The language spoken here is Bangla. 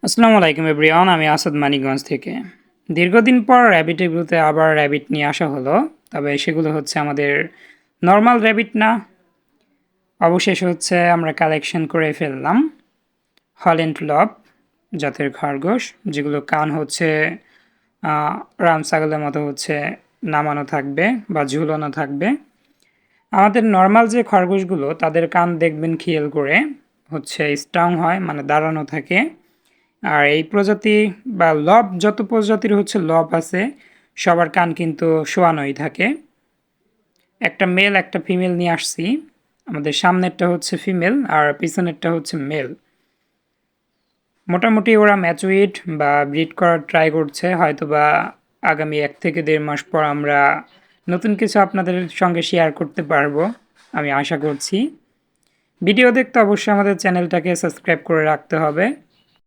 আসসালামু আলাইকুম এভরিওয়ান, আমি আসাদ মানিকগঞ্জ থেকে। দীর্ঘদিন পর র্যাবিট এগুলোতে আবার র্যাবিট নিয়ে আসা হলো, তবে সেগুলো হচ্ছে আমাদের নর্মাল র্যাবিট না। অবশেষে হচ্ছে আমরা কালেকশন করে ফেললাম হল্যান্ড লব জাতের খরগোশ, যেগুলো কান হচ্ছে রাম ছাগলের মতো হচ্ছে নামানো থাকবে বা ঝুলানো থাকবে। আমাদের নর্মাল যে খরগোশগুলো তাদের কান দেখবেন খেয়াল করে হচ্ছে স্ট্রং হয়, মানে দাঁড়ানো থাকে। আর এই প্রজাতি বা লব, যত প্রজাতির হচ্ছে লব আছে সবার কান কিন্তু শোয়ানোই থাকে। একটা মেল একটা ফিমেল নিয়ে আসছি। আমাদের সামনেরটা হচ্ছে ফিমেল আর পিছনেরটা হচ্ছে মেল। মোটামুটি ওরা ম্যাচুইড বা ব্রিড করার ট্রাই করছে, হয়তো বা আগামী 1 থেকে 1.5 মাস পর আমরা নতুন কিছু আপনাদের সঙ্গে শেয়ার করতে পারবো, আমি আশা করছি। ভিডিও দেখতে অবশ্যই আমাদের চ্যানেলটাকে সাবস্ক্রাইব করে রাখতে হবে।